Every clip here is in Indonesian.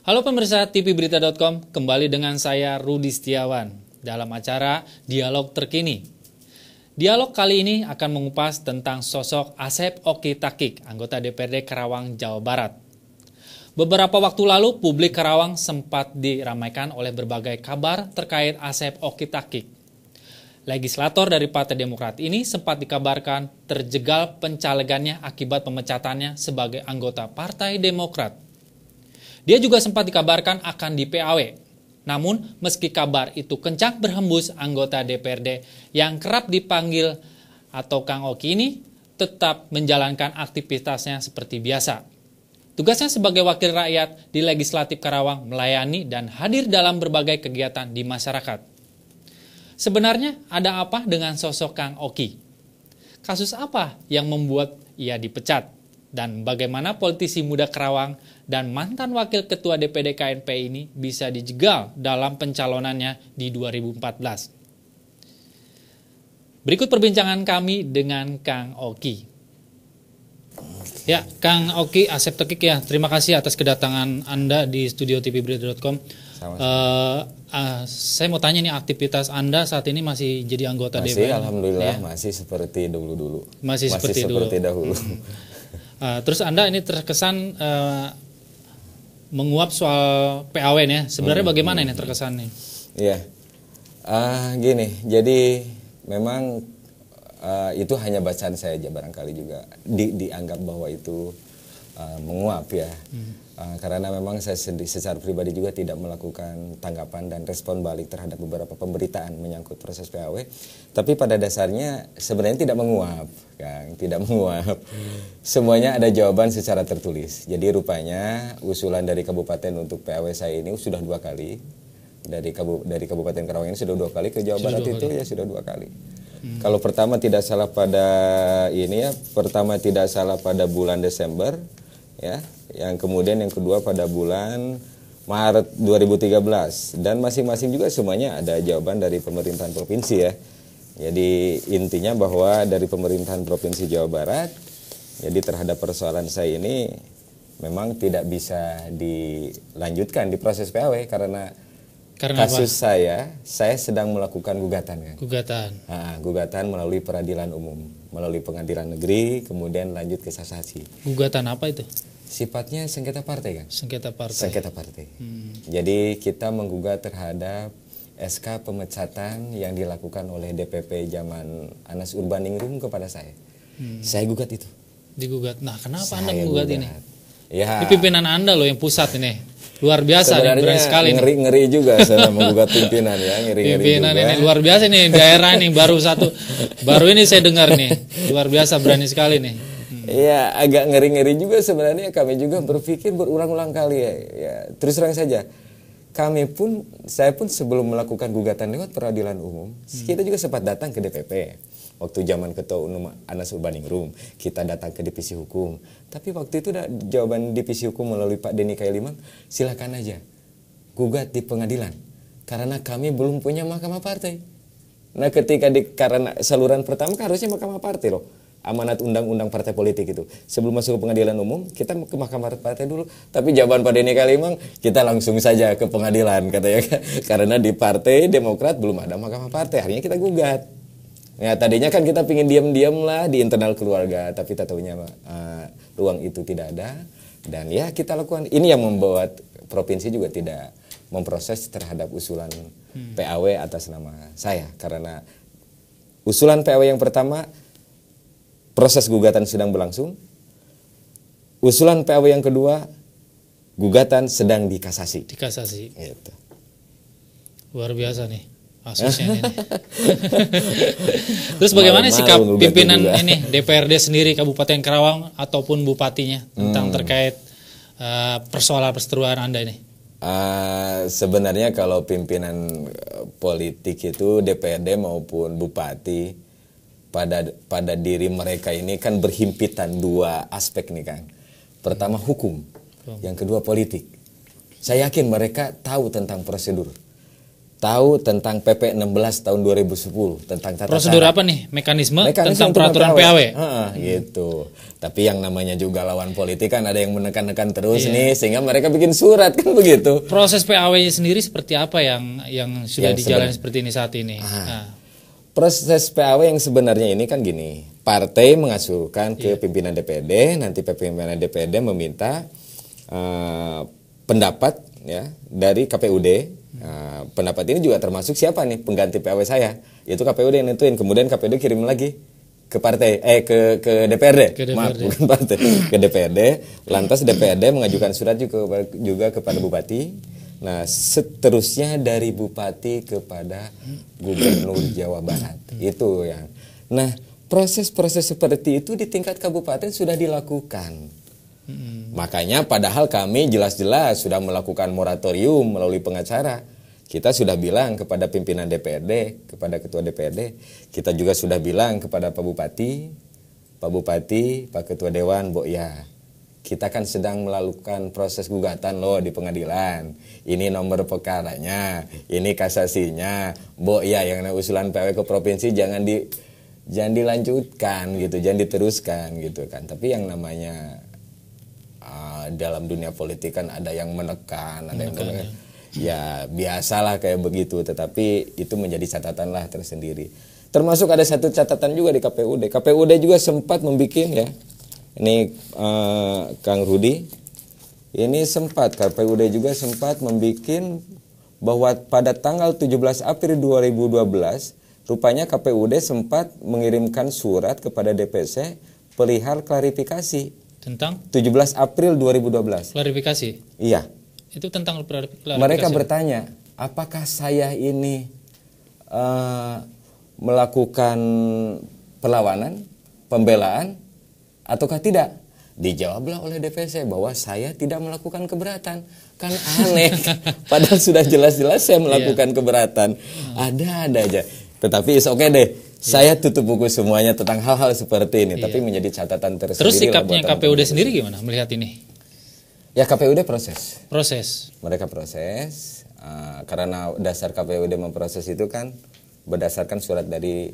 Halo pemirsa tvberita.com, kembali dengan saya Rudi Setiawan dalam acara Dialog Terkini. Dialog kali ini akan mengupas tentang sosok Asep Oki Takik, anggota DPRD Karawang, Jawa Barat. Beberapa waktu lalu, publik Karawang sempat diramaikan oleh berbagai kabar terkait Asep Oki Takik. Legislator dari Partai Demokrat ini sempat dikabarkan terjegal pencalegannya akibat pemecatannya sebagai anggota Partai Demokrat. Dia juga sempat dikabarkan akan di-PAW. Namun, meski kabar itu kencang berhembus, anggota DPRD yang kerap dipanggil atau Kang Oki ini tetap menjalankan aktivitasnya seperti biasa. Tugasnya sebagai wakil rakyat di Legislatif Karawang melayani dan hadir dalam berbagai kegiatan di masyarakat. Sebenarnya ada apa dengan sosok Kang Oki? Kasus apa yang membuat ia dipecat? Dan bagaimana politisi muda Karawang dan mantan wakil ketua DPD KNP ini bisa dijegal dalam pencalonannya di 2014. Berikut perbincangan kami dengan Kang Oki. Ya, Kang Oki, Asep Takik ya, terima kasih atas kedatangan Anda di studio tvberita.com. Saya mau tanya nih, aktivitas Anda saat ini masih jadi anggota DPR? Alhamdulillah, ya? Masih seperti dulu-dulu. Masih seperti dahulu. Terus Anda ini terkesan menguap soal PAW ya. Sebenarnya bagaimana ini terkesan nih? Iya, gini. Jadi memang itu hanya bacaan saya aja, barangkali juga dianggap bahwa itu menguap ya. Karena memang saya secara pribadi juga tidak melakukan tanggapan dan respon balik terhadap beberapa pemberitaan menyangkut proses PAW. Tapi pada dasarnya sebenarnya tidak menguap, Kang, tidak menguap. Semuanya ada jawaban secara tertulis. Jadi rupanya usulan dari kabupaten untuk PAW saya ini sudah 2 kali. Dari Kabupaten Karawang ini sudah 2 kali, ke Jawa Barat itu ya sudah 2 kali. Kalau pertama tidak salah pada bulan Desember ya. Yang kemudian yang kedua pada bulan Maret 2013, dan masing-masing juga semuanya ada jawaban dari pemerintahan provinsi ya. Jadi intinya bahwa dari pemerintahan provinsi Jawa Barat, jadi terhadap persoalan saya ini memang tidak bisa dilanjutkan di proses PAW karena kasus apa? Saya sedang melakukan gugatan kan. Gugatan melalui peradilan umum, melalui pengadilan negeri, kemudian lanjut ke kasasi. Gugatan apa itu? Sifatnya sengketa partai kan? Sengketa partai. Jadi kita menggugat terhadap SK pemecatan yang dilakukan oleh DPP zaman Anas Urbaningrum kepada saya. Saya gugat itu. Digugat. Nah, kenapa Anda menggugat ini? Ya. Ini pimpinan Anda loh yang pusat ini. Luar biasa nih, berani sekali. Ngeri juga saya menggugat pimpinan ya, pimpinan juga. Ini luar biasa nih, daerah ini baru ini saya dengar nih. Luar biasa, berani sekali nih. Iya, agak ngeri-ngeri juga sebenarnya. Kami juga berpikir berulang-ulang kali ya. Terus terang saja, saya pun sebelum melakukan gugatan lewat peradilan umum, kita juga sempat datang ke DPP. Waktu zaman Ketua Umum Anas Urbaningrum, kita datang ke divisi hukum. Tapi waktu itu jawaban divisi hukum melalui Pak Denny Kailimang, silakan aja gugat di pengadilan, karena kami belum punya mahkamah partai. Nah, karena saluran pertama kan harusnya mahkamah partai loh. Amanat undang-undang partai politik itu. Sebelum masuk ke pengadilan umum, kita ke mahkamah partai dulu. Tapi jawaban Pak Denny Kailimang, kita langsung saja ke pengadilan katanya. Karena di Partai Demokrat belum ada mahkamah partai, akhirnya kita gugat. Ya, tadinya kan kita pingin diam-diam lah di internal keluarga, tapi tak tahunya ruang itu tidak ada. Dan ya kita lakukan. Ini yang membuat provinsi juga tidak memproses terhadap usulan PAW atas nama saya. Karena usulan PAW yang pertama, proses gugatan sedang berlangsung. Usulan PAW yang kedua, gugatan sedang dikasasi. Gitu. Luar biasa nih kasusnya ini. Terus bagaimana sikap pimpinan ini DPRD sendiri Kabupaten Karawang ataupun bupatinya tentang terkait persoalan perseteruan Anda ini? Sebenarnya kalau pimpinan politik itu DPRD maupun bupati, pada diri mereka ini kan berhimpitan 2 aspek nih Kang. Pertama hukum, yang kedua politik. Saya yakin mereka tahu tentang prosedur. tahu tentang PP 16 tahun 2010 tentang tata Prosedur cara. apa nih? Mekanisme untuk tentang peraturan PAW. Gitu. Tapi yang namanya juga lawan politik kan ada yang menekan-nekan terus nih sehingga mereka bikin surat kan begitu. Proses PAW-nya sendiri seperti apa yang sudah dijalani seperti ini saat ini? Proses PAW yang sebenarnya ini kan gini, partai mengajukan ke pimpinan DPD, nanti pimpinan DPD meminta pendapat ya dari KPUD. Pendapat ini juga termasuk siapa nih pengganti PAW saya, yaitu KPUD yang nentuin. Kemudian KPUD kirim lagi ke partai, ke DPRD, maaf bukan partai, ke DPRD. Lantas DPRD mengajukan surat juga kepada Bupati. Nah, seterusnya dari Bupati kepada Gubernur Jawa Barat. Itu yang. Nah, proses-proses seperti itu di tingkat kabupaten sudah dilakukan. Makanya padahal kami jelas-jelas sudah melakukan moratorium melalui pengacara. Kita sudah bilang kepada pimpinan DPRD, kepada ketua DPRD, kita juga sudah bilang kepada Pak Bupati, Pak Ketua Dewan, ya kita kan sedang melakukan proses gugatan loh di pengadilan. Ini nomor perkaranya, ini kasasinya, ya yang usulan PW ke provinsi jangan dilanjutkan gitu, jangan diteruskan gitu kan. Tapi yang namanya dalam dunia politik kan ada yang menekan, ada yang ya biasalah kayak begitu, tetapi itu menjadi catatan lah tersendiri. Termasuk ada satu catatan juga di KPUD. KPUD juga sempat membuat ya. Ini Kang Rudi. Ini sempat KPUD juga sempat membuat bahwa pada tanggal 17 April 2012 rupanya KPUD sempat mengirimkan surat kepada DPC perihal klarifikasi. Tentang 17 April 2012. Klarifikasi? Iya. Itu tentang klarifikasi. Mereka bertanya, apakah saya ini melakukan perlawanan, pembelaan, ataukah tidak? Dijawablah oleh DPC bahwa saya tidak melakukan keberatan. Kan aneh, padahal sudah jelas-jelas saya melakukan keberatan. Ada aja. Tetapi oke deh. Saya tutup buku semuanya tentang hal-hal seperti ini, tapi menjadi catatan tersendiri. Terus sikapnya KPUD sendiri gimana melihat ini? Ya KPUD proses. Mereka proses, karena dasar KPUD memproses itu kan berdasarkan surat dari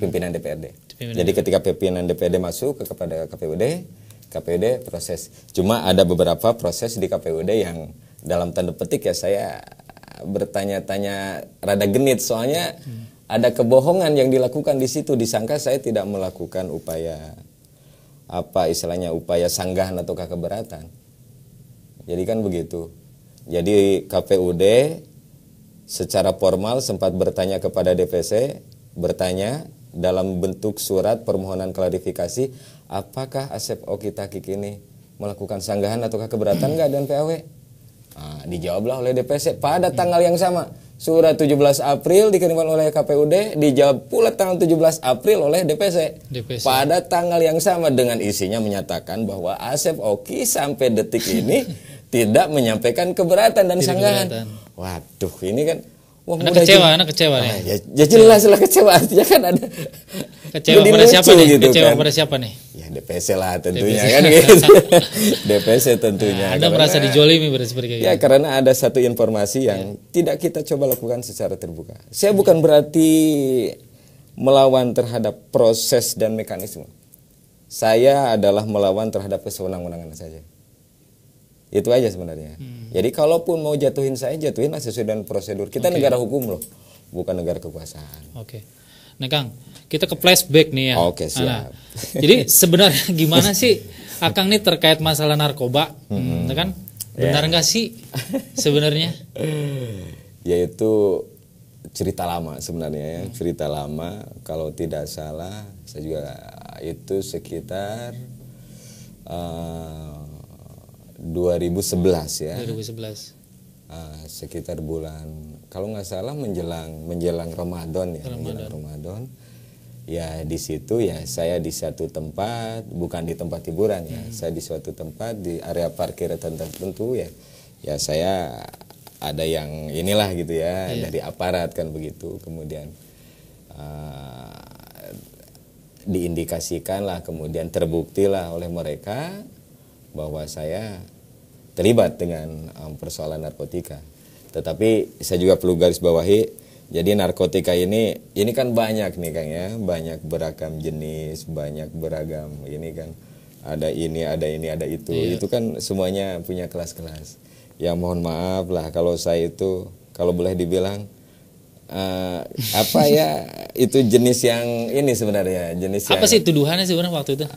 pimpinan DPRD. Jadi ketika pimpinan DPRD masuk kepada KPUD proses. Cuma ada beberapa proses di KPUD yang dalam tanda petik ya saya bertanya-tanya rada genit soalnya. Ada kebohongan yang dilakukan di situ, disangka saya tidak melakukan upaya upaya sanggahan atau keberatan. Jadi kan begitu. Jadi KPUD secara formal sempat bertanya kepada DPC, bertanya dalam bentuk surat permohonan klarifikasi, apakah Asep Oki Takik ini melakukan sanggahan atau keberatan enggak dengan PAW? Dijawablah oleh DPC pada tanggal yang sama. Surat 17 April dikirimkan oleh KPUD, dijawab pula tanggal 17 April oleh DPC. Pada tanggal yang sama dengan isinya menyatakan bahwa Asep Oki sampai detik ini tidak menyampaikan keberatan dan sanggahan. Waduh, ini kan anak kecewa nih. Ya jelas lah kecewa, artinya kan ada kecewa pada siapa nih? Gitu kecewa kan. Pada siapa nih? Ya DPC lah tentunya kan gitu. DPC tentunya. Anda merasa dijolimi seperti ya gitu. Karena ada satu informasi yang tidak kita coba lakukan secara terbuka. Saya bukan berarti melawan terhadap proses dan mekanisme. Saya adalah melawan terhadap kesewenang-wenangan saja. Itu aja sebenarnya. Jadi kalaupun mau jatuhin saya, jatuhinlah sesuai dengan prosedur. Kita negara hukum loh, bukan negara kekuasaan. Oke. Nah Kang, kita ke flashback nih ya. Oke, siap. Jadi sebenarnya gimana sih Akang nih terkait masalah narkoba, kan? Benar nggak sih sebenarnya? Yaitu cerita lama sebenarnya ya, cerita lama. Kalau tidak salah, saya juga itu sekitar 2011 ya. 2011. Sekitar bulan kalau nggak salah menjelang Ramadan ya. Menjelang Ramadan. Ya di situ ya saya di satu tempat, bukan di tempat hiburan ya. Saya di suatu tempat di area parkir tertentu ya. Ya saya ada yang inilah gitu ya, dari aparat kan begitu. Kemudian diindikasikan lah, kemudian terbuktilah oleh mereka bahwa saya terlibat dengan persoalan narkotika. Tetapi saya juga perlu garis bawahi, jadi narkotika ini kan banyak nih Kang ya, banyak beragam jenis, banyak beragam ini kan, ada ini, ada itu. Itu kan semuanya punya kelas-kelas. Ya mohon maaf lah kalau saya itu, kalau boleh dibilang apa ya, itu jenis yang ini sebenarnya, jenis Apa yang, sih tuduhannya sebenarnya waktu itu?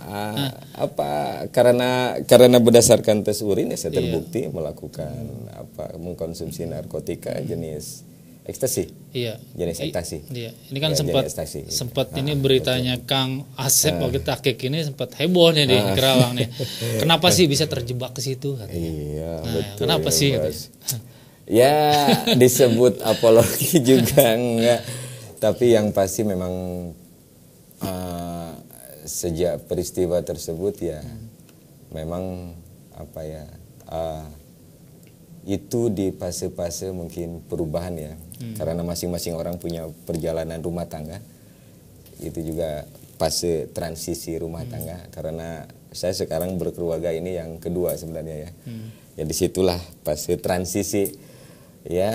apa karena berdasarkan tes urin ya saya terbukti melakukan mengkonsumsi narkotika jenis ekstasi. Iya. Jenis ekstasi. Iya. Ini kan Ya, sempat jenis ekstasi. ini beritanya Kang Asep Okitakik ini sempat heboh nih di Kerawang nih. Kenapa sih bisa terjebak ke situ katanya? Iya, Nah, betul. kenapa ya, sih Bos. katanya? Ya disebut apologi juga enggak, tapi yang pasti memang sejak peristiwa tersebut ya memang apa ya, itu di fase-fase mungkin perubahan ya, karena masing-masing orang punya perjalanan rumah tangga, itu juga fase transisi rumah tangga, karena saya sekarang berkeluarga ini yang kedua sebenarnya ya. Ya disitulah fase transisi. Ya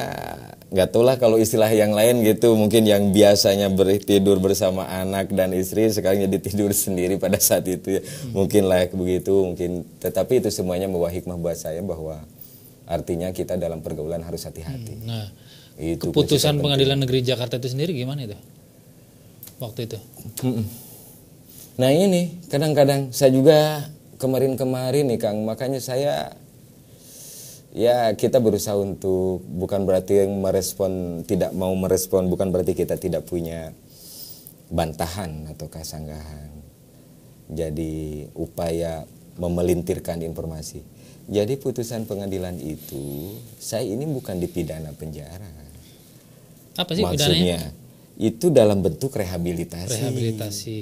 nggak tahu lah kalau istilah yang lain gitu, mungkin yang biasanya tidur bersama anak dan istri sekarang jadi tidur sendiri pada saat itu ya. Mungkin layak begitu, mungkin, tetapi itu semuanya membawa hikmah buat saya bahwa artinya kita dalam pergaulan harus hati-hati. Nah, Itu keputusan Pengadilan Negeri Jakarta itu sendiri gimana itu waktu itu? Nah ini kadang-kadang saya juga kemarin-kemarin nih Kang, makanya saya ya kita berusaha untuk, bukan berarti yang merespon, tidak mau merespon, bukan berarti kita tidak punya bantahan atau kasanggahan. Jadi upaya memelintirkan informasi. Jadi putusan pengadilan itu, saya ini bukan dipidana penjara. Apa sih Maksudnya pidananya? itu dalam bentuk rehabilitasi. Rehabilitasi.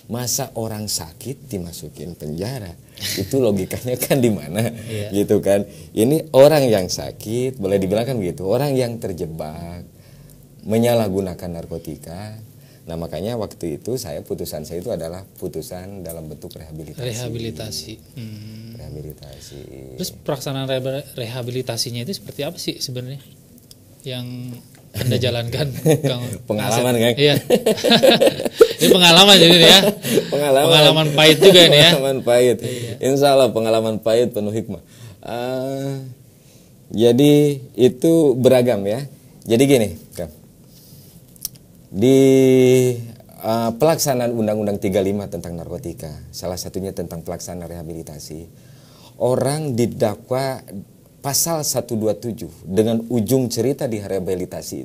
Masa orang sakit dimasukin penjara? Itu logikanya kan di mana? Iya. Gitu kan. Ini orang yang sakit, boleh dibilang kan begitu, orang yang terjebak menyalahgunakan narkotika. Nah, makanya waktu itu putusan saya itu adalah putusan dalam bentuk rehabilitasi. Rehabilitasi. Rehabilitasi. Terus pelaksanaan rehabilitasinya itu seperti apa sih sebenarnya yang Anda jalankan, Kang? Pengalaman, Kang. Iya. Ini pengalaman jadi ya. Pengalaman pahit juga ini ya. Pengalaman pahit. Insya Allah pengalaman pahit penuh hikmah. Jadi itu beragam ya. Jadi gini, Kang. Di pelaksanaan Undang-Undang 35 tentang narkotika, salah satunya tentang pelaksanaan rehabilitasi, orang didakwa pasal 127 dengan ujung cerita di rehabilitasi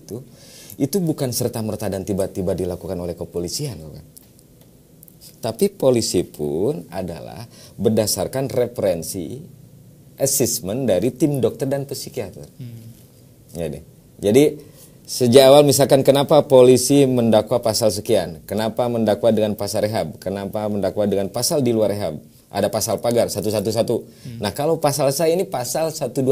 itu bukan serta-merta dan tiba-tiba dilakukan oleh kepolisian, kan? Tapi polisi pun adalah berdasarkan referensi assessment dari tim dokter dan psikiater. Jadi sejak awal misalkan kenapa polisi mendakwa pasal sekian, kenapa mendakwa dengan pasal rehab, kenapa mendakwa dengan pasal di luar rehab, ada pasal pagar 111. Nah kalau pasal saya ini pasal 127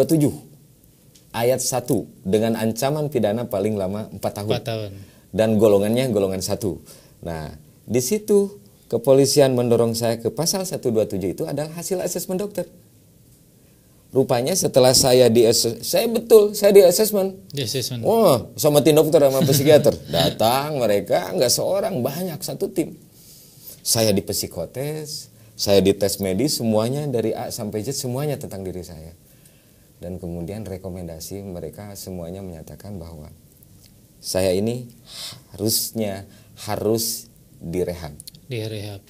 ayat 1 dengan ancaman pidana paling lama 4 tahun. 4 tahun. Dan golongannya golongan 1. Nah di situ kepolisian mendorong saya ke pasal 127 itu adalah hasil asesmen dokter. Rupanya setelah saya di asesmen. Di assessment. Oh, sama tim dokter sama psikiater. Datang mereka enggak seorang, banyak, satu tim. Saya di psikotes, saya di tes medis, semuanya dari A sampai Z semuanya tentang diri saya. Dan kemudian rekomendasi mereka semuanya menyatakan bahwa saya ini harus direhab. Direhab.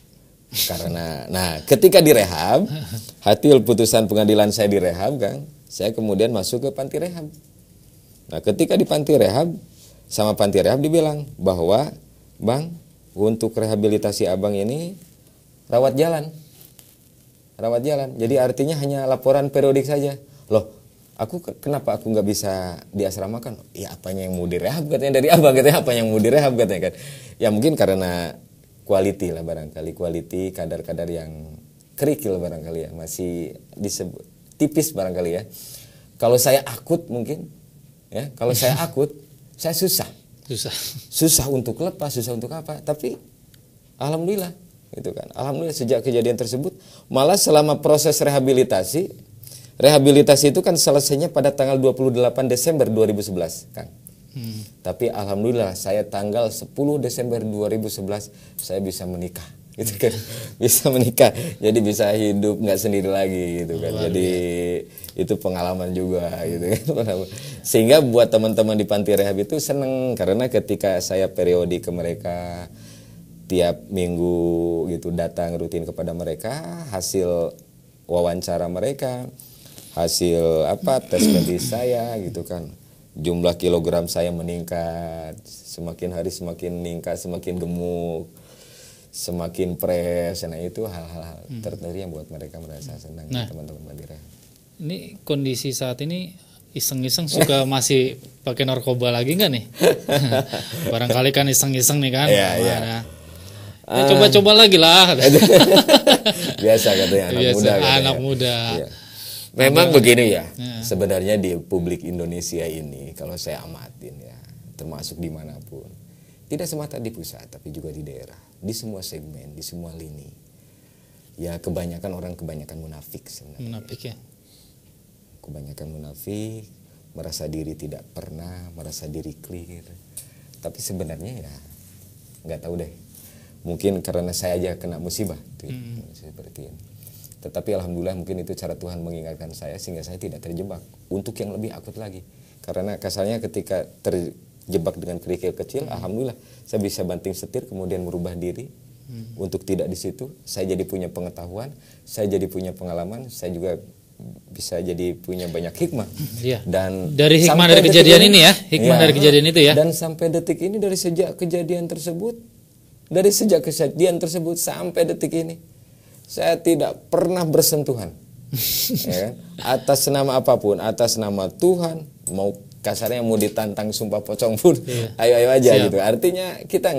Karena, nah ketika direhab, hasil putusan pengadilan saya direhab, Kang, saya kemudian masuk ke panti rehab. Nah ketika di panti rehab, sama panti rehab dibilang bahwa, Bang, untuk rehabilitasi abang ini rawat jalan. Jadi artinya hanya laporan periodik saja. Loh, kenapa aku nggak bisa diasramakan? Ya apanya yang mau direhab katanya, dari abang katanya apa yang mau direhab katanya kan. Ya mungkin karena quality lah barangkali, kadar-kadar yang kerikil barangkali ya, masih disebut tipis barangkali ya. Kalau saya akut mungkin ya, kalau saya akut saya susah untuk lepas, susah untuk apa, tapi alhamdulillah gitu kan. Alhamdulillah sejak kejadian tersebut, malah selama proses rehabilitasi Rehabilitasi itu kan selesainya pada tanggal 28 Desember 2011, Kang. Tapi alhamdulillah saya tanggal 10 Desember 2011 saya bisa menikah, gitu kan. Bisa menikah, jadi bisa hidup nggak sendiri lagi, gitu kan. Jadi itu pengalaman juga, gitu kan. Sehingga buat teman-teman di panti rehab itu seneng, karena ketika saya periode ke mereka tiap minggu gitu, datang rutin kepada mereka, hasil wawancara mereka, hasil tes medis saya, gitu kan, jumlah kilogram saya meningkat, semakin hari semakin meningkat, semakin gemuk, semakin fresh. Nah itu hal-hal tertentu yang buat mereka merasa senang. Nah, teman-teman Bandira, ini kondisi saat ini iseng-iseng suka masih pakai narkoba lagi nggak nih? Barangkali kan iseng-iseng nih kan. Iya. Coba-coba lagi lah. Biasa katanya anak muda. Anak muda. Iya. Memang begini ya. Sebenarnya di publik Indonesia ini kalau saya amatin ya, termasuk dimanapun, tidak semata di pusat tapi juga di daerah, di semua segmen, di semua lini. Ya kebanyakan orang munafik sebenarnya. Munafik ya. Kebanyakan munafik, merasa diri tidak pernah, merasa diri clear. Tapi sebenarnya ya nggak tahu deh. Mungkin karena saya aja kena musibah seperti ini. Tetapi alhamdulillah mungkin itu cara Tuhan mengingatkan saya sehingga saya tidak terjebak untuk yang lebih akut lagi. Karena kasarnya ketika terjebak dengan kerikil kecil, alhamdulillah saya bisa banting setir kemudian merubah diri untuk tidak di situ. Saya jadi punya pengetahuan, saya jadi punya pengalaman, saya juga bisa jadi punya banyak hikmah. Dan dari hikmah dari kejadian ini ya, hikmah dari kejadian itu ya. Dan sampai detik ini, dari sejak kejadian tersebut sampai detik ini, saya tidak pernah bersentuhan ya, atas nama apapun, atas nama Tuhan, mau kasarnya mau ditantang sumpah pocong pun, ayo aja. Siap. Gitu. Artinya kita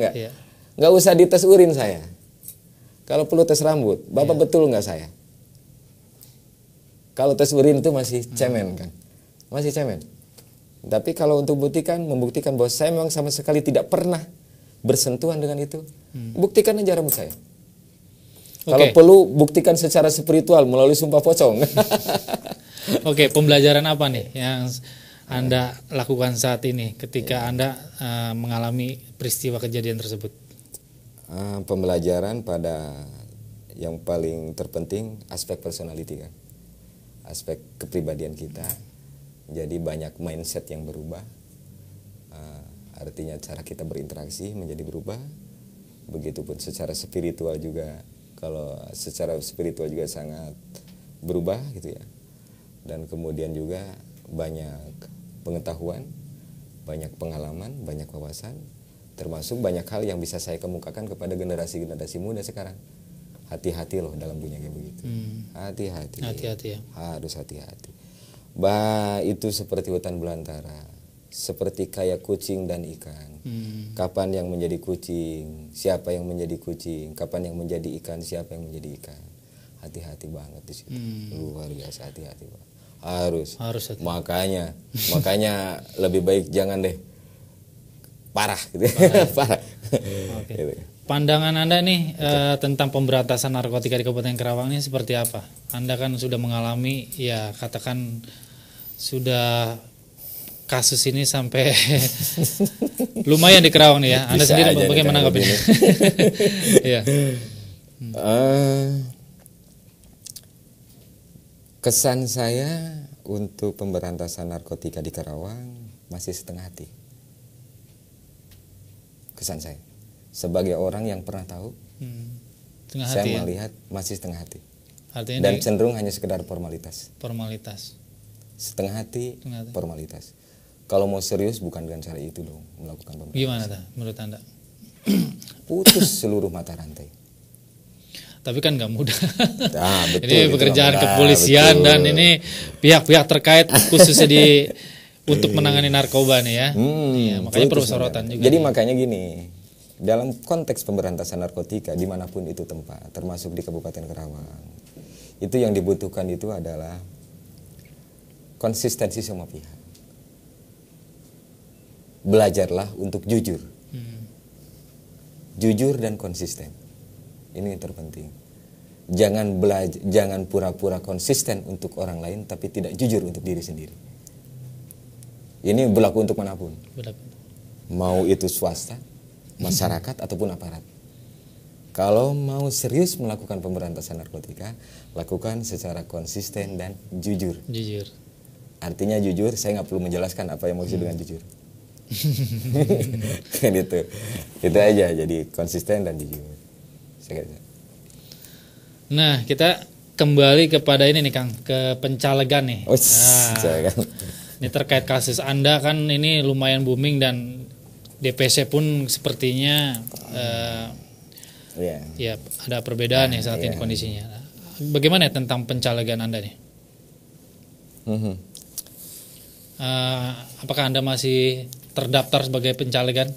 nggak usah dites urin saya. Kalau perlu tes rambut, Bapak betul nggak saya? Kalau tes urin itu masih cemen kan, masih cemen. Tapi kalau untuk membuktikan bahwa saya memang sama sekali tidak pernah bersentuhan dengan itu, buktikan aja rambut saya. Kalau perlu buktikan secara spiritual melalui sumpah pocong. Oke, pembelajaran apa nih yang Anda lakukan saat ini ketika Anda mengalami peristiwa kejadian tersebut? Pembelajaran pada yang paling terpenting aspek personality kan, aspek kepribadian kita. Jadi banyak mindset yang berubah. Artinya cara kita berinteraksi menjadi berubah. Begitupun secara spiritual juga. Kalau secara spiritual juga sangat berubah gitu ya. Dan kemudian juga banyak pengetahuan, banyak pengalaman, banyak wawasan, termasuk banyak hal yang bisa saya kemukakan kepada generasi-generasi muda sekarang. Hati-hati loh dalam dunia kayak begitu. Hati-hati ya. Harus hati-hati. Itu seperti hutan belantara, seperti kayak kucing dan ikan. Kapan yang menjadi kucing, siapa yang menjadi kucing, kapan yang menjadi ikan, siapa yang menjadi ikan. Hati-hati banget di situ. Luar biasa hati-hati banget. Harus hati. Makanya lebih baik jangan deh parah gitu. Parah. Okay. Gitu. Pandangan Anda nih tentang pemberantasan narkotika di Kabupaten Karawang ini seperti apa? Anda kan sudah mengalami, ya katakan sudah kasus ini sampai lumayan di Karawang nih ya. Anda sendiri bagaimana menanggapinya? Ya. Kesan saya untuk pemberantasan narkotika di Karawang masih setengah hati. Kesan saya sebagai orang yang pernah tahu, saya melihat masih setengah hati. Artinya dan cenderung hanya sekedar formalitas. Setengah hati. Formalitas. Kalau mau serius bukan dengan cara itu dong melakukan pemberantasan. Gimana menurut Anda? Putus seluruh mata rantai. Tapi kan nggak mudah. Betul, ini pekerjaan kepolisian betul. Dan ini pihak-pihak terkait khususnya untuk menangani narkoba nih ya. Ya makanya perlu sorotan juga. Jadi makanya gini, dalam konteks pemberantasan narkotika dimanapun itu tempat, termasuk di Kabupaten Karawang, itu yang dibutuhkan itu adalah konsistensi semua pihak. Belajarlah untuk jujur. Jujur dan konsisten. Ini yang terpenting. jangan pura-pura konsisten untuk orang lain tapi tidak jujur untuk diri sendiri. Ini berlaku untuk manapun. Mau itu swasta, masyarakat ataupun aparat. Kalau mau serius melakukan pemberantasan narkotika, lakukan secara konsisten dan jujur. Jujur. Artinya jujur, saya nggak perlu menjelaskan apa yang maksud dengan jujur. Kan itu aja. Jadi konsisten dan jujur. Nah, kita kembali kepada ini nih Kang, ke pencalegan nih. Ini terkait kasus Anda kan ini lumayan booming dan DPC pun sepertinya ya ada perbedaan ya saat ini kondisinya. Bagaimana tentang pencalegan Anda nih? Apakah Anda masih terdaftar sebagai pencalegan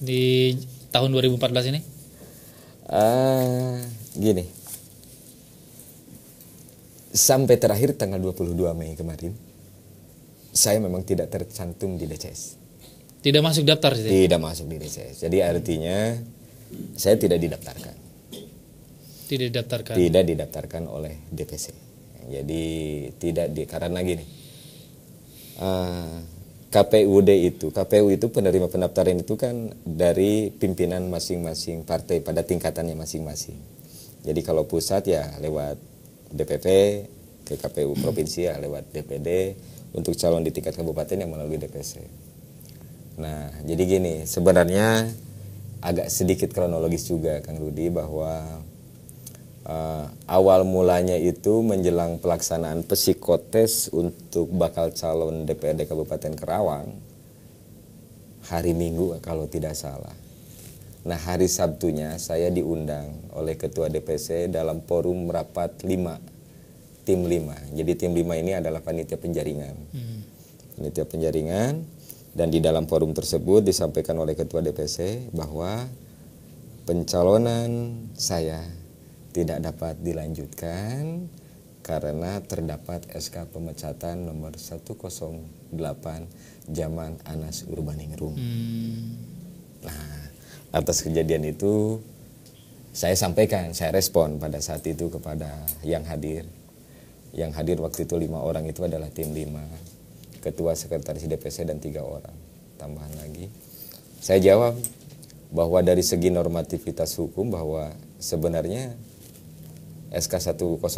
di tahun 2014 ini? Gini, sampai terakhir tanggal 22 Mei kemarin, saya memang tidak tercantum di DCS. Tidak masuk daftar? Tidak masuk di DCS. Jadi artinya saya tidak didaftarkan. Tidak didaftarkan oleh DPC. Jadi karena gini, KPU itu penerima pendaftaran itu kan dari pimpinan masing-masing partai pada tingkatannya masing-masing. Jadi kalau pusat ya lewat DPP, ke KPU provinsi ya lewat DPD, untuk calon di tingkat kabupaten yang melalui DPC. Nah, jadi gini, sebenarnya agak sedikit kronologis juga Kang Rudi, bahwa awal mulanya itu menjelang pelaksanaan psikotes untuk bakal calon DPRD Kabupaten Karawang hari Minggu kalau tidak salah. Nah, hari Sabtunya saya diundang oleh Ketua DPC dalam forum rapat 5, tim 5. Jadi tim 5 ini adalah panitia penjaringan. Panitia penjaringan, dan di dalam forum tersebut disampaikan oleh Ketua DPC bahwa pencalonan saya tidak dapat dilanjutkan karena terdapat SK pemecatan nomor 108 zaman Anas Urbaningrum. Nah, atas kejadian itu saya sampaikan, saya respon pada saat itu kepada yang hadir. Yang hadir waktu itu 5 orang itu adalah tim 5, ketua sekretaris DPC dan 3 orang tambahan lagi. Saya jawab bahwa dari segi normativitas hukum bahwa sebenarnya SK 108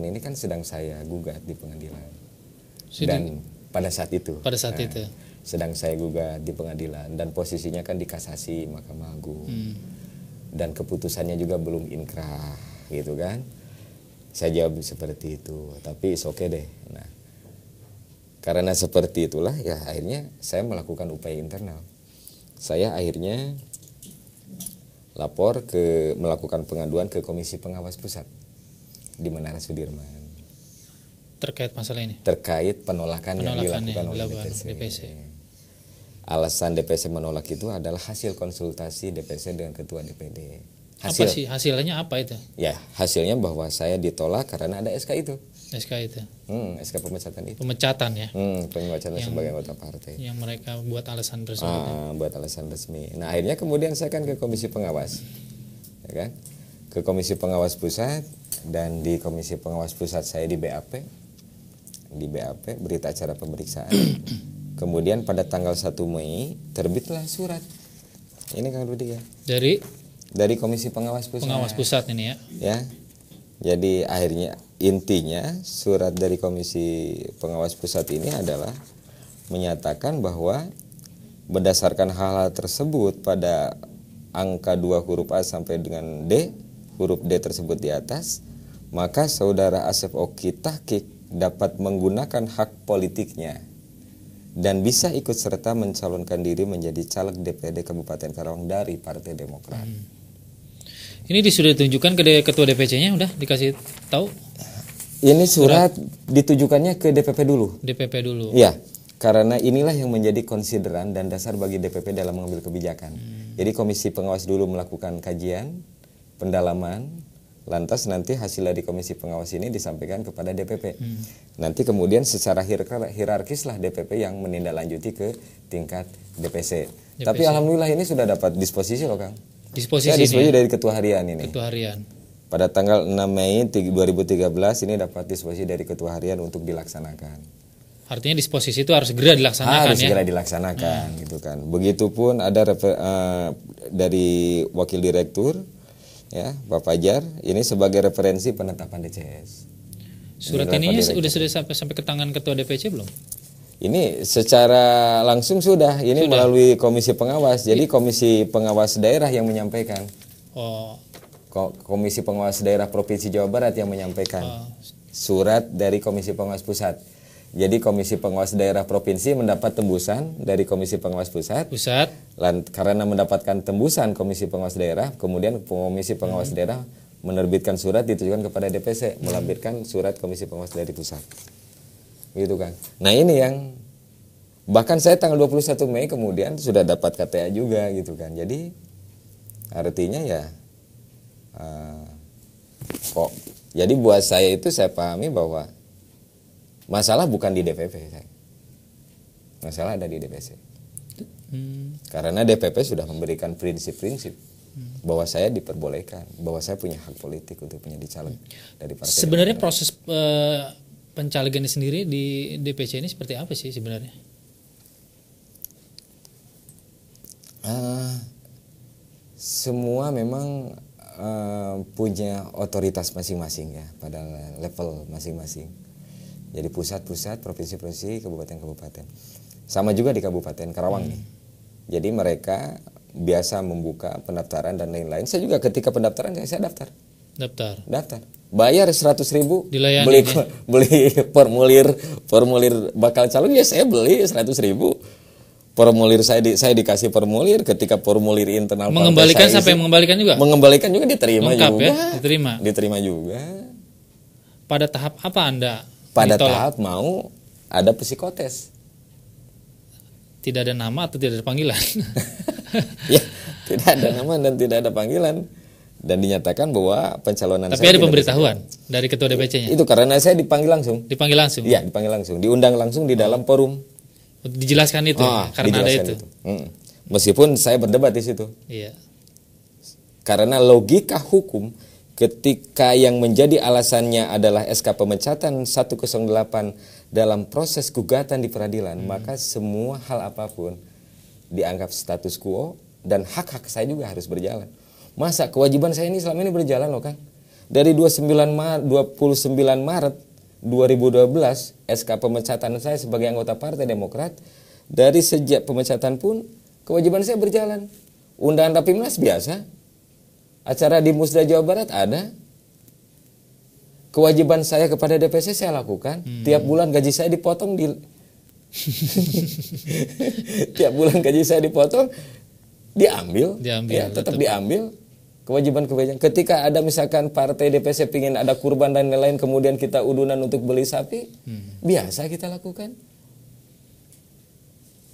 ini kan sedang saya gugat di pengadilan. Dan pada saat itu sedang saya gugat di pengadilan, dan posisinya kan di kasasi Mahkamah Agung. Dan keputusannya juga belum inkrah gitu kan. Saya jawab seperti itu, tapi oke deh. Nah, karena seperti itulah ya akhirnya saya melakukan upaya internal. Saya akhirnya melakukan pengaduan ke Komisi Pengawas Pusat di Menara Sudirman. Terkait masalah ini? Terkait penolakan yang dilakukan oleh DPC. Alasan DPC menolak itu adalah hasil konsultasi DPC dengan Ketua DPD. Hasilnya apa itu? Ya, hasilnya bahwa saya ditolak karena ada SK itu. SK itu? SK pemecatan itu. Pemecatan ya? Pemecatan sebagai anggota partai. Yang mereka buat alasan tersebut. Buat alasan resmi. Nah, akhirnya kemudian saya kan ke Komisi Pengawas. Ya kan? Ke Komisi Pengawas Pusat, dan di Komisi Pengawas Pusat saya di BAP. Di BAP, berita acara pemeriksaan. Kemudian pada tanggal 1 Mei terbitlah surat. Ini Kang Rudi ya. Dari Komisi Pengawas Pusat. Pengawas Pusat ini ya. Ya. Jadi akhirnya intinya surat dari Komisi Pengawas Pusat ini adalah menyatakan bahwa berdasarkan hal-hal tersebut pada angka 2 huruf A sampai dengan D, huruf D tersebut di atas, maka saudara Asep Oki Tahqiq dapat menggunakan hak politiknya dan bisa ikut serta mencalonkan diri menjadi caleg DPRD Kabupaten Karawang dari Partai Demokrat. Ini sudah ditunjukkan ke Ketua DPC-nya, udah dikasih tahu? Ini surat ditujukannya ke DPP dulu. DPP dulu. Iya, karena inilah yang menjadi konsideran dan dasar bagi DPP dalam mengambil kebijakan. Jadi Komisi Pengawas dulu melakukan kajian, pendalaman, lantas nanti hasil dari Komisi Pengawas ini disampaikan kepada DPP. Nanti kemudian secara hierarkis lah DPP yang menindaklanjuti ke tingkat DPC. Tapi alhamdulillah ini sudah dapat disposisi loh Kang. Disposisi dari Ketua Harian ini. Ketua Harian. Pada tanggal 6 Mei 2013 ini dapat disposisi dari Ketua Harian untuk dilaksanakan. Artinya disposisi itu harus segera dilaksanakan Harus ya. segera dilaksanakan gitu kan. Begitupun ada dari Wakil Direktur ya, Pak Fajar ini sebagai referensi penetapan DCS. Surat ini sudah sampai ke tangan Ketua DPC belum? Ini secara langsung sudah. Ini melalui Komisi Pengawas. Jadi Komisi Pengawas Daerah yang menyampaikan. Oh. Komisi Pengawas Daerah Provinsi Jawa Barat yang menyampaikan surat dari Komisi Pengawas Pusat. Jadi Komisi Pengawas Daerah Provinsi mendapat tembusan dari Komisi Pengawas Pusat. Karena mendapatkan tembusan Komisi Pengawas Daerah, kemudian Komisi Pengawas Daerah menerbitkan surat ditujukan kepada DPC, melampirkan surat Komisi Pengawas dari Pusat. Gitu kan. Nah ini yang bahkan saya tanggal 21 Mei kemudian sudah dapat KTA juga gitu kan. Jadi artinya ya jadi buat saya itu saya pahami bahwa masalah bukan di DPP saya. Masalah ada di DPC. Karena DPP sudah memberikan prinsip-prinsip bahwa saya diperbolehkan, bahwa saya punya hak politik untuk menjadi caleg dari partai. Sebenarnya proses pencalegan sendiri di DPC ini seperti apa sih sebenarnya? Semua memang punya otoritas masing-masing ya pada level masing-masing. Jadi pusat-pusat, provinsi-provinsi, kabupaten-kabupaten. Sama juga di Kabupaten Karawang nih. Jadi mereka biasa membuka pendaftaran dan lain-lain. Saya juga ketika pendaftaran saya daftar. Bayar 100.000, beli formulir bakal calon ya saya beli 100.000. Formulir saya dikasih formulir, ketika formulir internal mengembalikan sampai mengembalikan juga. Mengembalikan juga diterima. Lengkap juga. Ya, diterima juga. Pada tahap apa Anda? Pada tahap mau ada psikotes. Tidak ada nama atau tidak ada panggilan? Ya, tidak ada nama dan tidak ada panggilan. Dan dinyatakan bahwa pencalonan Tapi ada pemberitahuan dari Ketua DPC-nya? Itu karena saya dipanggil langsung. Dipanggil langsung? Iya, dipanggil langsung. Diundang langsung di dalam forum. Dijelaskan itu karena ada itu. Meskipun saya berdebat di situ. Iya. Karena logika hukum ketika yang menjadi alasannya adalah SK pemecatan 108 dalam proses gugatan di peradilan, maka semua hal apapun dianggap status quo dan hak-hak saya juga harus berjalan. Masa kewajiban saya ini selama ini berjalan loh Kang. Dari 29 Maret 2012 SK pemecatan saya sebagai anggota Partai Demokrat, dari sejak pemecatan pun kewajiban saya berjalan. Undangan Rapimnas biasa, acara di Musda Jawa Barat ada. Kewajiban saya kepada DPC saya lakukan. Tiap bulan gaji saya dipotong tiap bulan gaji saya dipotong, diambil ya, tetap diambil. Kewajiban. Ketika ada misalkan partai DPC pingin ada kurban dan lain-lain, kemudian kita udunan untuk beli sapi, biasa kita lakukan.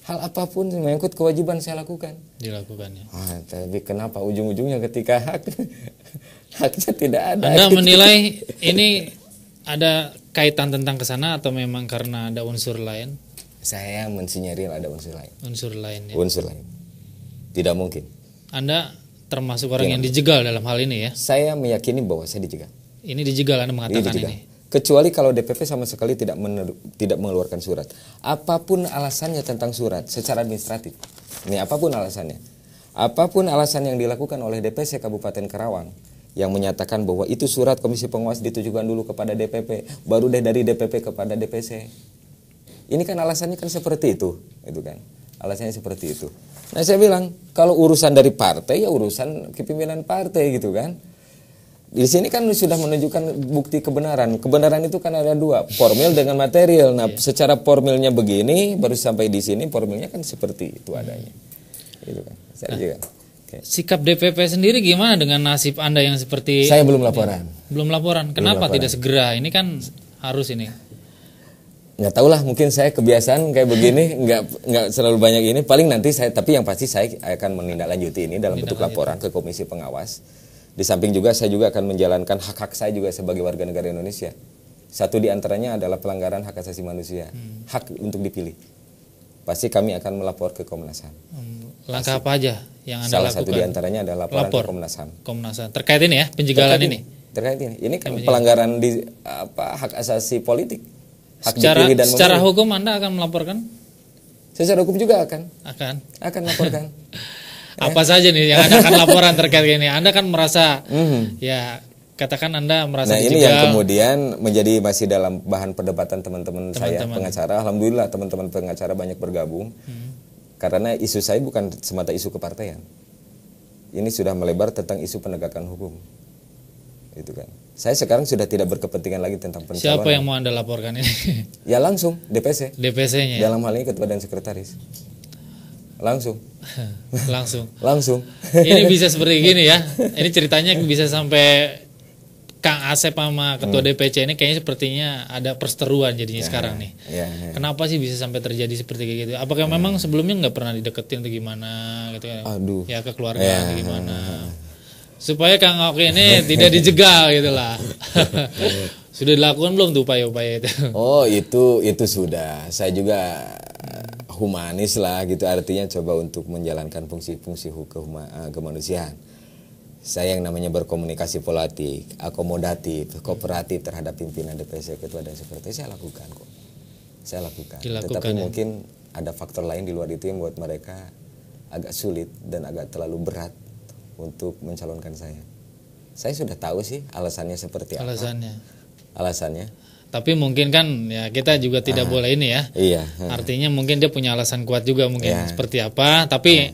Hal apapun menyangkut kewajiban saya lakukan. Dilakukannya. Tapi kenapa ujung-ujungnya ketika haknya tidak ada? Anda menilai ini ada kaitan tentang kesana atau memang karena ada unsur lain? Saya mensinyarir ada unsur lain. Unsur lain ya. Unsur lain. Tidak mungkin. Anda termasuk orang yang dijegal dalam hal ini ya? Saya meyakini bahwa saya dijegal. Ini dijegal, Anda mengatakan ini. Kecuali kalau DPP sama sekali tidak mengeluarkan surat. Apapun alasannya tentang surat secara administratif. Ini apapun alasannya. Apapun alasan yang dilakukan oleh DPC Kabupaten Karawang yang menyatakan bahwa itu surat Komisi Pengawas ditujukan dulu kepada DPP, baru dari DPP kepada DPC. Ini kan alasannya kan seperti itu kan. Alasannya seperti itu. Nah saya bilang, kalau urusan dari partai ya urusan kepemimpinan partai gitu kan. Di sini kan sudah menunjukkan bukti kebenaran. Kebenaran itu kan ada dua, formil dengan material. Nah secara formilnya begini, baru sampai di sini formilnya kan seperti itu adanya. Gitu kan. Saya juga. Sikap DPP sendiri gimana dengan nasib Anda yang seperti... Saya belum laporan. Belum laporan. Kenapa tidak segera? Ini kan harus ini. Nggak tahu lah, mungkin saya kebiasaan kayak begini, nggak selalu banyak ini. Paling nanti saya, tapi yang pasti saya akan menindaklanjuti ini dalam bentuk laporan ke Komisi Pengawas. Di samping juga saya juga akan menjalankan hak-hak saya juga sebagai warga negara Indonesia. Satu di antaranya adalah pelanggaran hak asasi manusia, hak untuk dipilih. Pasti kami akan melapor ke Komnas HAM. Langkah apa aja yang Anda lakukan? Salah lakukan? satu di antaranya adalah laporan ke Komnas HAM. Komnas HAM. Terkait ini ya, penjegalan ini. terkait ini. Ini kan pelanggaran di hak asasi politik, hak Secara dipilih dan secara memilih. hukum Anda akan melaporkan? Secara hukum juga akan laporkan. Apa saja nih yang Anda akan laporan terkait ini? Anda kan merasa ya katakan Anda merasa Nah ini dijegal. yang kemudian menjadi masih dalam bahan perdebatan teman-teman saya pengacara. Alhamdulillah teman-teman pengacara banyak bergabung karena isu saya bukan semata isu kepartaian. Ini sudah melebar tentang isu penegakan hukum, itu kan. Saya sekarang sudah tidak berkepentingan lagi tentang pencalonan. Siapa yang mau Anda laporkan ini? Ya langsung DPC. DPC-nya. Dalam hal ini ketua dan sekretaris. Langsung. Langsung. Ini bisa seperti gini ya. Ini ceritanya bisa sampai Kang Asep sama ketua DPC ini kayaknya sepertinya ada perseteruan jadinya sekarang nih. Kenapa sih bisa sampai terjadi seperti kayak gitu? Apakah memang sebelumnya nggak pernah dideketin atau gimana gitu ya? Ya ke keluarga atau gimana? Supaya Kang Oki ini tidak dijegal gitu lah. Sudah dilakukan belum tuh upaya-upaya itu? Oh itu sudah. Saya juga humanis lah gitu, artinya coba untuk menjalankan fungsi-fungsi kemanusiaan. Saya yang namanya berkomunikasi politik, akomodatif, kooperatif terhadap pimpinan DPC, ketua dan sekretaris saya lakukan kok. Saya lakukan. Tetapi mungkin ada faktor lain di luar itu yang membuat mereka agak sulit dan agak terlalu berat untuk mencalonkan saya. Saya sudah tahu sih alasannya seperti apa. Alasannya. Tapi mungkin kan ya kita juga tidak boleh ini ya. Iya. Artinya mungkin dia punya alasan kuat juga mungkin seperti apa. Tapi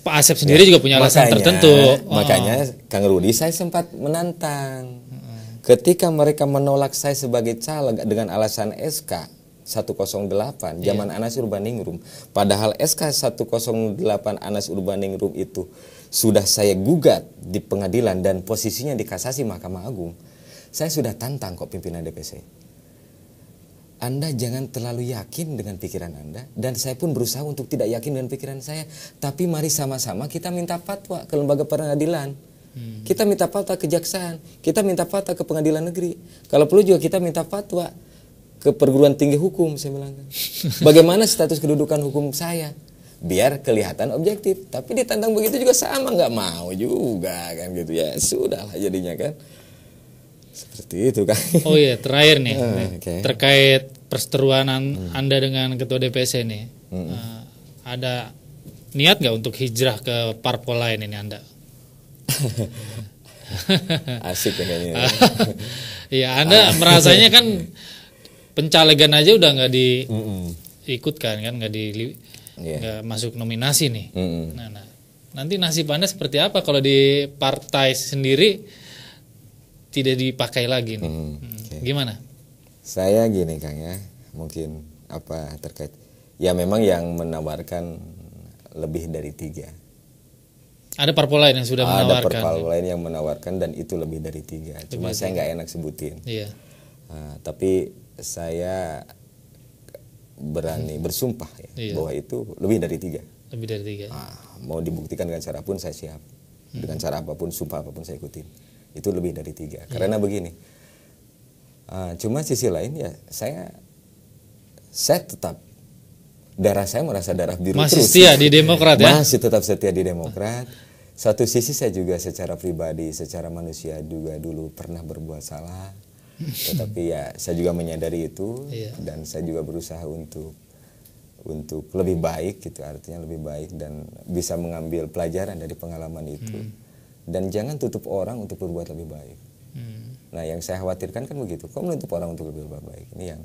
Pak Asep sendiri juga punya alasan tertentu. Makanya Kang Rudi saya sempat menantang. Ketika mereka menolak saya sebagai caleg dengan alasan SK 108 zaman Anas Urbaningrum. Padahal SK 108 Anas Urbaningrum itu sudah saya gugat di pengadilan dan posisinya di kasasi Mahkamah Agung. Saya sudah tantang kok pimpinan DPC. Anda jangan terlalu yakin dengan pikiran Anda, dan saya pun berusaha untuk tidak yakin dengan pikiran saya. Tapi mari sama-sama kita minta fatwa ke lembaga peradilan. Kita minta fatwa ke kejaksaan, kita minta fatwa ke pengadilan negeri. Kalau perlu juga kita minta fatwa ke perguruan tinggi hukum, saya bilang. Bagaimana status kedudukan hukum saya? Biar kelihatan objektif. Tapi ditantang begitu juga sama, nggak mau juga kan gitu ya. Sudahlah jadinya kan. Seperti itu kan. Oh iya, terakhir nih terkait perseteruan Anda dengan ketua DPC nih. Ada niat nggak untuk hijrah ke parpol lain ini Anda? Asik ya kayaknya. Iya, Anda merasanya kan pencalegan aja udah nggak diikutkan kan, nggak masuk nominasi nih. Nah, nanti nasib Anda seperti apa kalau di partai sendiri tidak dipakai lagi nih? Gimana? Saya gini Kang ya, mungkin apa terkait ya memang yang menawarkan lebih dari 3. Ada parpol lain yang sudah menawarkan. Ada parpol lain yang menawarkan dan itu lebih dari 3. Cuma saya nggak enak sebutin. Iya. Tapi saya berani bersumpah ya, bahwa itu lebih dari 3. Lebih dari 3. Mau dibuktikan dengan cara pun saya siap. Dengan cara apapun, sumpah apapun saya ikutin. Itu lebih dari 3. Karena begini, cuma sisi lain ya saya tetap darah saya merasa darah biru masih terus. Setia di Demokrat ya? Masih tetap setia di Demokrat. Satu sisi saya juga secara pribadi, secara manusia juga dulu pernah berbuat salah. Tetapi ya saya juga menyadari itu dan saya juga berusaha untuk lebih baik gitu, artinya lebih baik dan bisa mengambil pelajaran dari pengalaman itu. Dan jangan tutup orang untuk berbuat lebih baik. Nah yang saya khawatirkan kan begitu. Kok menutup orang untuk lebih baik? Ini yang.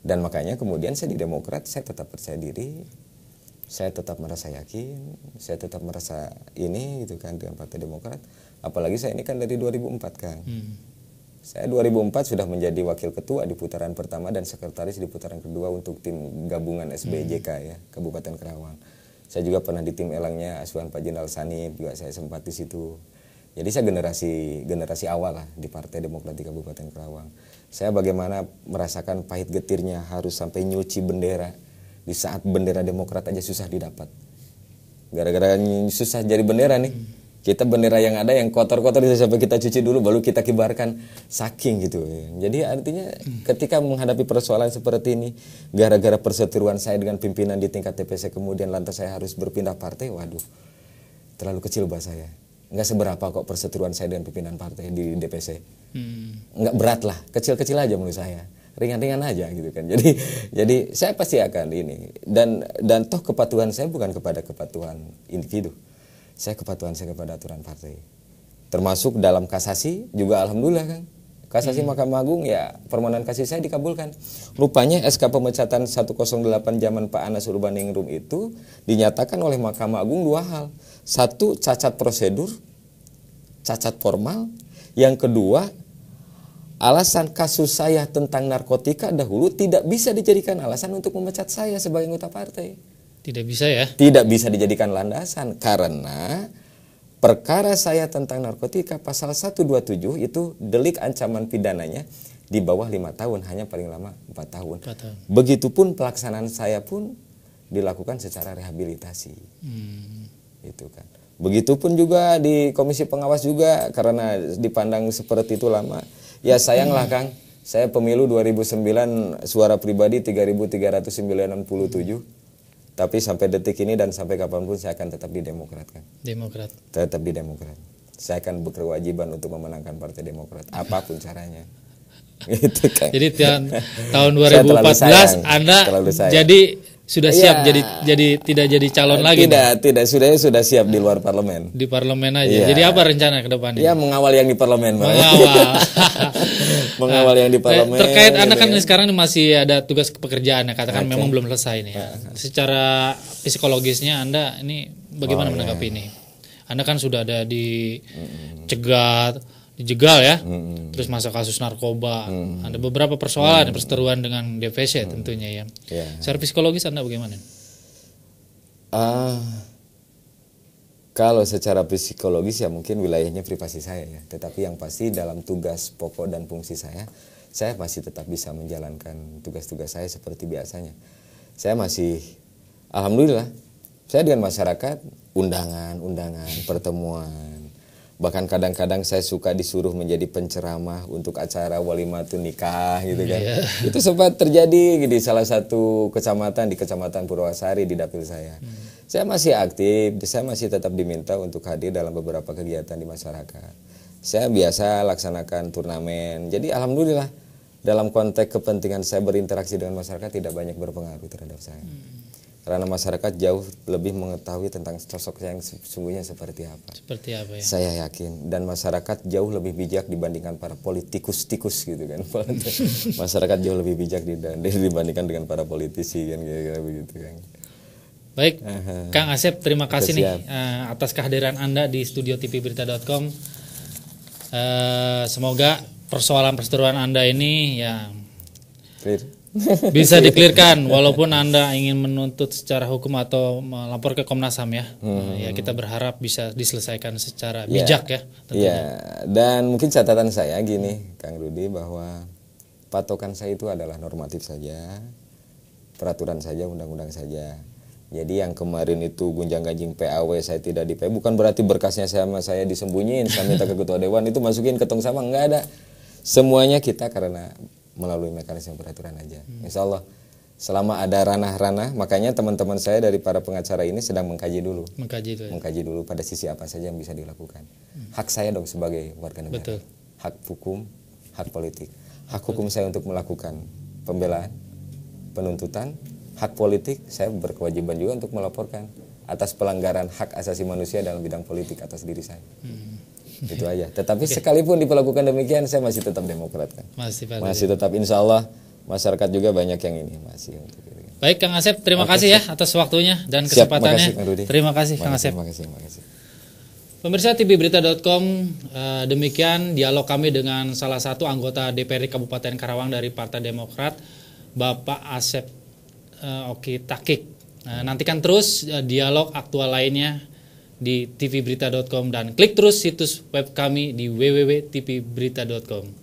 Dan makanya kemudian saya di Demokrat saya tetap percaya diri, saya tetap merasa yakin, saya tetap merasa ini gitu kan dengan Partai Demokrat. Apalagi saya ini kan dari 2004 kan. Saya 2004 sudah menjadi wakil ketua di putaran pertama dan sekretaris di putaran kedua untuk tim gabungan SBJK ya Kabupaten Karawang. Saya juga pernah di tim elangnya Asuhan Pak Jenderal Sanip, juga saya sempat di situ. Jadi saya generasi awal lah di Partai Demokrat di Kabupaten Karawang. Saya bagaimana merasakan pahit getirnya harus sampai nyuci bendera di saat bendera Demokrat aja susah didapat. Gara-gara susah jadi bendera nih. Kita bendera yang ada yang kotor-kotor sampai kita cuci dulu baru kita kibarkan, saking gitu. Jadi artinya ketika menghadapi persoalan seperti ini, gara-gara perseteruan saya dengan pimpinan di tingkat TPC kemudian lantas saya harus berpindah partai, waduh, terlalu kecil bahasa saya. nggak seberapa kok perseteruan saya dengan pimpinan partai di DPC. Nggak berat lah, kecil-kecil aja menurut saya, ringan-ringan aja gitu kan. Jadi saya pasti akan ini, dan toh kepatuhan saya bukan kepada kepatuhan individu, kepatuhan saya kepada aturan partai. Termasuk dalam kasasi juga alhamdulillah kan. Kasasi Mahkamah Agung ya permohonan kasasi saya dikabulkan. Rupanya SK pemecatan 108 zaman Pak Anas Urbaningrum itu dinyatakan oleh Mahkamah Agung 2 hal. 1, cacat prosedur, cacat formal. Yang kedua, alasan kasus saya tentang narkotika dahulu tidak bisa dijadikan alasan untuk memecat saya sebagai anggota partai. Tidak bisa ya? Tidak bisa dijadikan landasan karena perkara saya tentang narkotika pasal 127 itu delik ancaman pidananya di bawah 5 tahun, hanya paling lama 4 tahun. 4 tahun. Begitupun pelaksanaan saya pun dilakukan secara rehabilitasi. Itu kan. Begitupun juga di komisi pengawas juga karena dipandang seperti itu lama. Ya sayanglah Kang, saya pemilu 2009 suara pribadi 3.397. Tapi sampai detik ini dan sampai kapanpun saya akan tetap di Demokrat kan. Demokrat. Tetap di Demokrat. Saya akan berkewajiban untuk memenangkan Partai Demokrat apapun caranya. Gitu kan. Jadi tahun 2014 Anda jadi sudah siap jadi tidak jadi calon lagi. Tidak, sudah siap di luar parlemen. Di parlemen aja. Jadi apa rencana ke depannya? Ya mengawal yang di parlemen. Mengawal. Mengawal yang di parlemen. Terkait Anda kan sekarang masih ada tugas pekerjaan ya, katakan memang belum selesai nih. Secara psikologisnya Anda ini bagaimana menanggapi ini? Anda kan sudah ada dijegal ya, terus masa kasus narkoba, ada beberapa persoalan perseteruan dengan DPC tentunya ya. Secara psikologis Anda bagaimana? Kalau secara psikologis ya mungkin wilayahnya privasi saya ya, tetapi yang pasti dalam tugas pokok dan fungsi saya masih tetap bisa menjalankan tugas-tugas saya seperti biasanya. Saya masih, alhamdulillah, saya dengan masyarakat undangan, pertemuan. Bahkan kadang-kadang saya suka disuruh menjadi penceramah untuk acara walimatun nikah gitu kan. Itu sempat terjadi di salah satu kecamatan, di Kecamatan Purwasari di dapil saya. Saya masih aktif, saya masih tetap diminta untuk hadir dalam beberapa kegiatan di masyarakat. Saya biasa laksanakan turnamen. Jadi alhamdulillah dalam konteks kepentingan saya berinteraksi dengan masyarakat tidak banyak berpengaruh terhadap saya. Karena masyarakat jauh lebih mengetahui tentang sosok yang sesungguhnya seperti apa. Seperti apa ya? Saya yakin. Dan masyarakat jauh lebih bijak dibandingkan para politikus-tikus gitu kan. Masyarakat jauh lebih bijak dibandingkan dengan para politisi kan, kira-kira begitu kan. Baik, Kang Asep, terima kasih nih atas kehadiran Anda di studio tvberita.com. Semoga persoalan perseteruan Anda ini ya bisa diklirkan, walaupun Anda ingin menuntut secara hukum atau melapor ke Komnas HAM ya. Ya kita berharap bisa diselesaikan secara bijak ya. Iya, dan mungkin catatan saya gini, Kang Rudi, bahwa patokan saya itu adalah normatif saja, peraturan saja, undang-undang saja. Jadi yang kemarin itu gunjang-ganjing PAW saya tidak di PAW, bukan berarti berkasnya saya disembunyiin, saya minta ke ketua dewan itu masukin ke tong sampah, enggak ada. Semuanya kita karena melalui mekanisme peraturan aja. Insya Allah selama ada ranah-ranah, makanya teman-teman saya dari para pengacara ini sedang mengkaji dulu. Mengkaji dulu pada sisi apa saja yang bisa dilakukan. Hak saya dong sebagai warga negara. Betul. Hak hukum, hak politik. Hak hukum saya untuk melakukan pembelaan, penuntutan. Hak politik saya berkewajiban juga untuk melaporkan atas pelanggaran hak asasi manusia dalam bidang politik atas diri saya. Itu aja. Tetapi sekalipun diperlakukan demikian, saya masih tetap Demokrat kan. Masih tetap, insya Allah masyarakat juga banyak yang ini masih untuk itu. Baik Kang Asep, terima kasih ya atas waktunya dan kesempatannya. Terima kasih Kang Asep. Terima kasih. Pemirsa tvberita.com, demikian dialog kami dengan salah satu anggota DPRD Kabupaten Karawang dari Partai Demokrat, Bapak Asep Okitakik. Nantikan terus dialog aktual lainnya di tvberita.com dan klik terus situs web kami di www.tvberita.com.